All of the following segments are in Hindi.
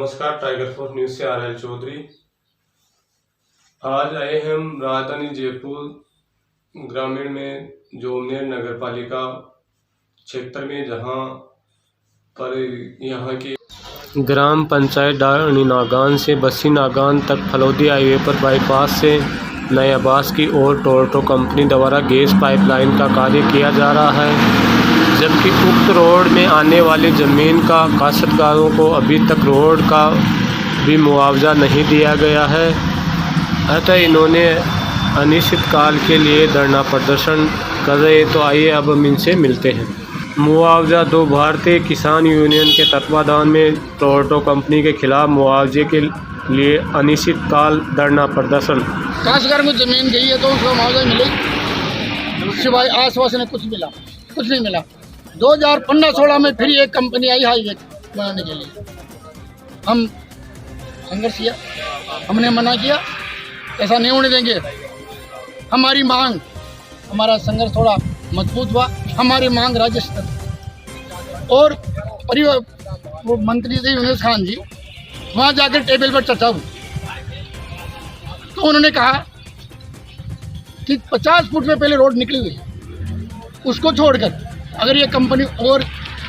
नमस्कार, टाइगर फोर्स न्यूज़ से आर एल चौधरी। आज आए हम राजधानी जयपुर ग्रामीण में जोमनेर नगर पालिका क्षेत्र में, जहां पर यहां के ग्राम पंचायत डाणी नागान से बस्सी नागान तक फलोदी हाईवे पर बाईपास से नए आवास की ओर टोरंटो कंपनी द्वारा गैस पाइपलाइन का कार्य किया जा रहा है, जबकि उक्त रोड में आने वाली ज़मीन का काश्तकारों को अभी तक रोड का भी मुआवजा नहीं दिया गया है। अतः इन्होंने अनिश्चितकाल के लिए धरना प्रदर्शन कर रहे। तो आइए अब हम इनसे मिलते हैं। मुआवजा दो। भारतीय किसान यूनियन के तत्वाधान में टोरंटो कंपनी के खिलाफ मुआवजे के लिए अनिश्चितकाल धरना प्रदर्शन। काश्तकार में ज़मीन गई है तो उसको मुआवजा मिले, सिवाय आश्वासन कुछ नहीं मिला। 2015-16 में फिर एक कंपनी आई हाईवे बनाने के लिए। हम संघर्ष किया, हमने मना किया, ऐसा नहीं होने देंगे। हमारी मांग, हमारा संघर्ष थोड़ा मजबूत हुआ। हमारी मांग राज्य स्तर और परिवहन वो मंत्री थे यूनुस खान जी, वहाँ जाकर टेबल पर चर्चा हुई तो उन्होंने कहा कि 50 फुट में पहले रोड निकली हुई, उसको छोड़कर अगर ये कंपनी और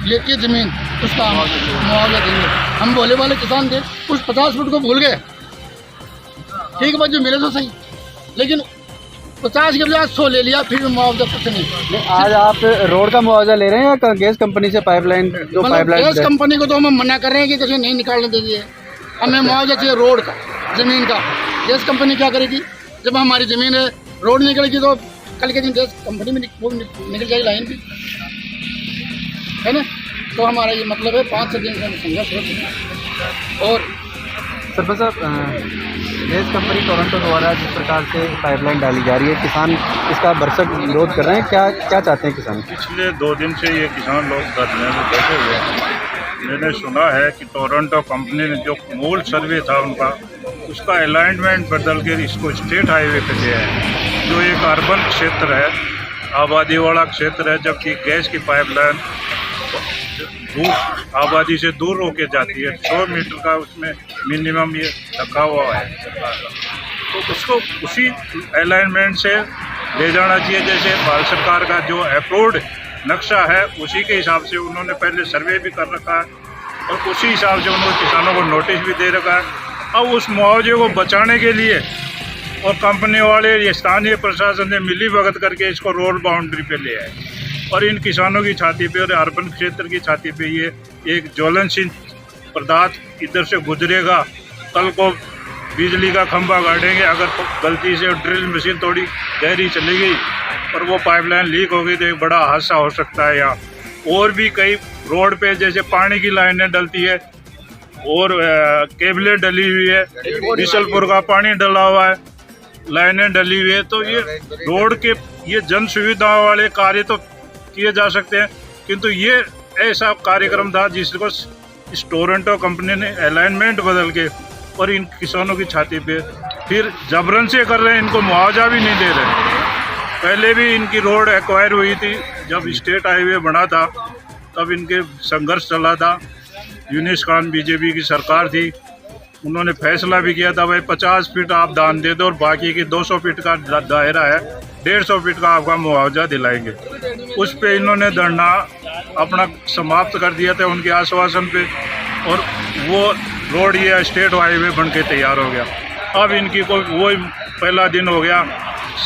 लेती है ज़मीन उसका मुआवजा देंगे। हम भोले वाले किसान थे, उस 50 फुट को भूल गए। ठीक बात, जो मिले तो सही, लेकिन 50 के बजाय 100 ले लिया, फिर मुआवजा कुछ नहीं। आज आप रोड का मुआवजा ले रहे हैं या गैस कंपनी से पाइपलाइन? गैस कंपनी को तो हम मना कर रहे हैं कि कैसे नहीं निकालने देंगे, हमें मुआवजा चाहिए रोड का, ज़मीन का। गैस कंपनी क्या करेगी जब हमारी ज़मीन है, रोड निकलेगी तो कल के दिन गैस कंपनी में निकल जाएगी लाइन भी, है ना। तो हमारा ये मतलब है 5-6 दिन का संघर्ष हो चुका है। और सरपंच साहब, गैस कंपनी टोरंटो द्वारा जिस प्रकार से पाइपलाइन डाली जा रही है, किसान इसका भरसक विरोध कर रहे हैं। क्या चाहते हैं किसान? पिछले 2 दिन से ये किसान लोग धरने में बैठे हुए हैं। मैंने सुना है कि टोरंटो कंपनी ने जो मूल सर्वे था उनका, उसका अलाइनमेंट बदल के इसको स्टेट हाईवे पे दिया है, जो एक अर्बन क्षेत्र है, आबादी वाला क्षेत्र है, जबकि गैस की पाइपलाइन आबादी से दूर होके जाती है। 100 मीटर का उसमें मिनिमम ये रखा हुआ है सरकार का, तो उसको उसी अलाइनमेंट से ले जाना चाहिए। जैसे भारत सरकार का जो अप्रूव्ड नक्शा है उसी के हिसाब से उन्होंने पहले सर्वे भी कर रखा है और उसी हिसाब से उन्होंने किसानों को नोटिस भी दे रखा है। अब उस मुआवजे को बचाने के लिए और कंपनी वाले, ये स्थानीय प्रशासन ने मिली भगत करके इसको रोड बाउंड्री पे ले आए और इन किसानों की छाती पे और अर्बन क्षेत्र की छाती पे ये एक ज्वलनशील पदार्थ इधर से गुजरेगा। कल को बिजली का खंभा गाड़ेंगे, अगर गलती से ड्रिल मशीन थोड़ी गहरी चली गई और वो पाइपलाइन लीक हो गई तो एक बड़ा हादसा हो सकता है। यहाँ और भी कई रोड पे जैसे पानी की लाइनें डलती है और केबलें डली हुई है, बिशलपुर का पानी डला हुआ है, लाइनें डली हुई है। तो ये रोड के ये जन सुविधाओं वाले कार्य तो किए जा सकते हैं, किंतु ये ऐसा कार्यक्रम था जिसको इस टोरंटो कंपनी ने अलाइनमेंट बदल के और इन किसानों की छाती पे फिर जबरन से कर रहे हैं, इनको मुआवजा भी नहीं दे रहे। पहले भी इनकी रोड एक्वायर हुई थी, जब स्टेट हाईवे बना था तब इनके संघर्ष चला था। यूनुस खान बीजेपी की सरकार थी, उन्होंने फैसला भी किया था भाई 50 फीट आप दान दे दो और बाकी की 200 फीट का दायरा है, 150 फीट का आपका मुआवजा दिलाएंगे। उस पे इन्होंने धरना अपना समाप्त कर दिया था उनके आश्वासन पे, और वो रोड ये स्टेट हाईवे बन के तैयार हो गया। अब इनकी कोई वो पहला दिन हो गया,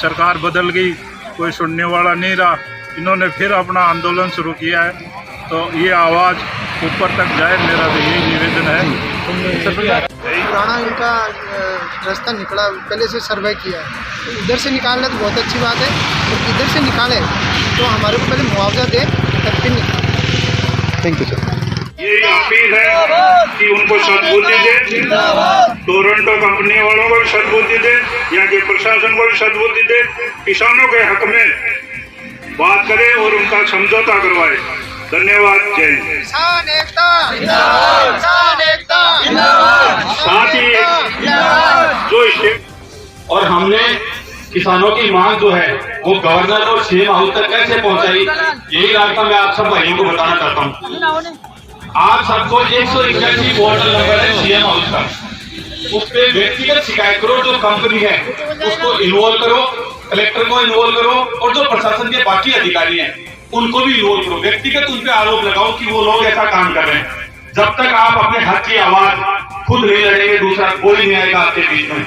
सरकार बदल गई, कोई सुनने वाला नहीं रहा। इन्होंने फिर अपना आंदोलन शुरू किया है, तो ये आवाज़ ऊपर तक जाए, मेरा तो यही निवेदन है। पुराना इनका रास्ता निकला, पहले से सर्वे किया, तो इधर से निकालना तो बहुत अच्छी बात है, तो इधर से निकाले तो हमारे को पहले मुआवजा दे तब फिर निकाले। Thank you sir. ये अपील है कि उनको सद्बुद्धि दे, टोरंटो कंपनी वालों को भी सद्बुद्धि दे, यहाँ के प्रशासन को भी सद्बुद्धि दे, किसानों के हक में बात करे और उनका समझौता करवाए। धन्यवाद। जय हिंद। किसान एकता जिंदाबाद, किसान एकता जिंदाबाद। साथ ही जो स्टेट और हमने किसानों की मांग जो है वो गवर्नर और सीएम हाउस तक कैसे पहुंचाई, यही रास्ता मैं आप सब भाइयों को बताना चाहता हूँ। आप सबको 181 पोर्टल नंबर है सीएम हाउस का, उस पर व्यक्तिगत शिकायत करो, जो कंपनी है उसको इन्वॉल्व करो, कलेक्टर को इन्वॉल्व करो और जो प्रशासन के बाकी अधिकारी हैं उनको भी इन्वॉल्व करो। व्यक्तिगत उन पे आरोप लगाओ कि वो लोग ऐसा काम कर रहे हैं। जब तक आप अपने हक की आवाज खुद नहीं लड़ेंगे, दूसरा कोई नहीं आएगा आपके बीच में।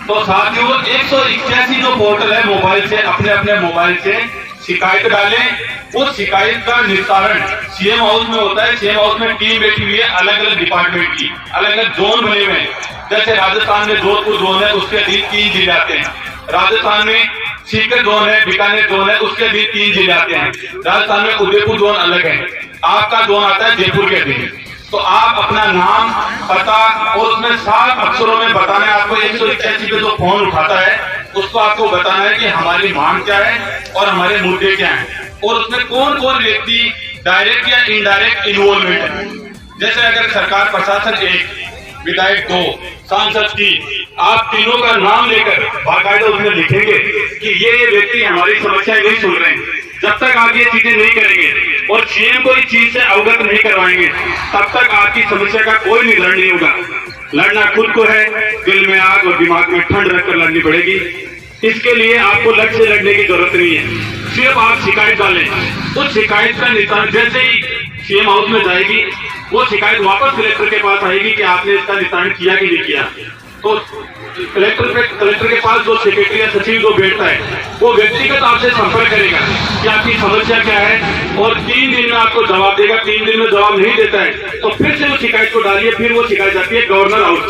तो साथियों 181 जो पोर्टल है मोबाइल से, अपने अपने मोबाइल से शिकायत डालें। उस शिकायत का निस्तारण सीएम हाउस में होता है। सीएम हाउस में टीम बैठी हुई है अलग अलग डिपार्टमेंट की, अलग अलग जोन बने हुए हैं। जैसे राजस्थान में जोधपुर जोन है, उसके अधीन 3 जिले आते हैं। राजस्थान में सीकर जोन है, बीकानेर जोन है, उसके अधीन 3 जिले आते हैं। राजस्थान में उदयपुर जोन अलग है, आपका जोन आता है जयपुर के अधीन। तो आप अपना नाम, पता और उसमें 7 अक्षरों में बताना है आपको। 181 पे जो फोन उठाता है उसको आपको बताना है कि हमारी मांग क्या है और हमारे मुद्दे क्या हैं और उसमें कौन कौन व्यक्ति डायरेक्ट या इनडायरेक्ट इन्वॉल्वमेंट है। जैसे अगर सरकार प्रशासन 1, विधायक 2, सांसद 3, आप तीनों का नाम लेकर बाकायदा उसमें लिखेंगे कि ये व्यक्ति हमारी समस्याएं नहीं सुन रहे हैं। जब तक आप ये चीजें नहीं करेंगे और सीएम को इस चीज से अवगत नहीं करवाएंगे, तब तक आपकी समस्या का कोई निवारण नहीं होगा। लड़ना खुद को है, दिल में आग और दिमाग में ठंड रखकर लड़नी पड़ेगी। इसके लिए आपको लड़ से लड़ने की जरूरत नहीं है, सिर्फ आप शिकायत डालें। उस शिकायत का निस्तारण जैसे ही सीएम हाउस में जाएगी, वो शिकायत वापस कलेक्टर के पास आएगी कि आपने इसका निस्तारण किया कि नहीं किया। तो कलेक्टर के पास जो सेक्रेटरी या सचिव जो बैठता है वो व्यक्तिगत आपसे संपर्क करेगा कि आपकी समस्या क्या है और 3 दिन में आपको जवाब देगा। 3 दिन में जवाब नहीं देता है तो फिर से वो शिकायत को डालिए। फिर वो शिकायत जाती है गवर्नर हाउस,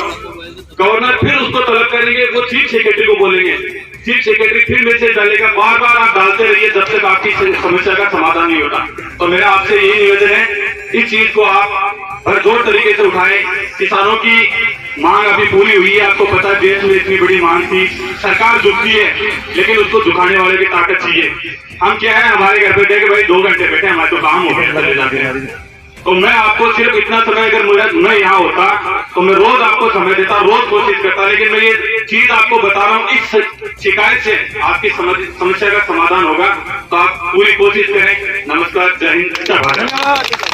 गवर्नर फिर उसको तलब करेंगे, वो चीफ सेक्रेटरी को बोलेंगे, चीफ सेक्रेटरी फिर मैसेज डालेगा। बार बार आप डालते रहिए जब तक आपकी समस्या का समाधान नहीं होता। तो मेरा आपसे यही निवेदन है, इस चीज को आप भरजोर तरीके से उठाएं। किसानों की मांग अभी पूरी हुई है, आपको पता है देश में इतनी बड़ी मांग थी, सरकार झुकती है लेकिन उसको झुकाने वाले की ताकत चाहिए। हम क्या है, हमारे घर बैठे कि भाई 2 घंटे बैठे, हमारे तो काम हो गया, चले जाते हैं। तो मैं आपको सिर्फ इतना समय, अगर मैं यहाँ होता तो मैं रोज आपको समय देता, रोज कोशिश करता, लेकिन मैं ये चीज आपको बता रहा हूँ, इस शिकायत से आपकी समस्या का समाधान होगा। तो आप पूरी कोशिश करें। नमस्कार, जय हिंद, जय भारत।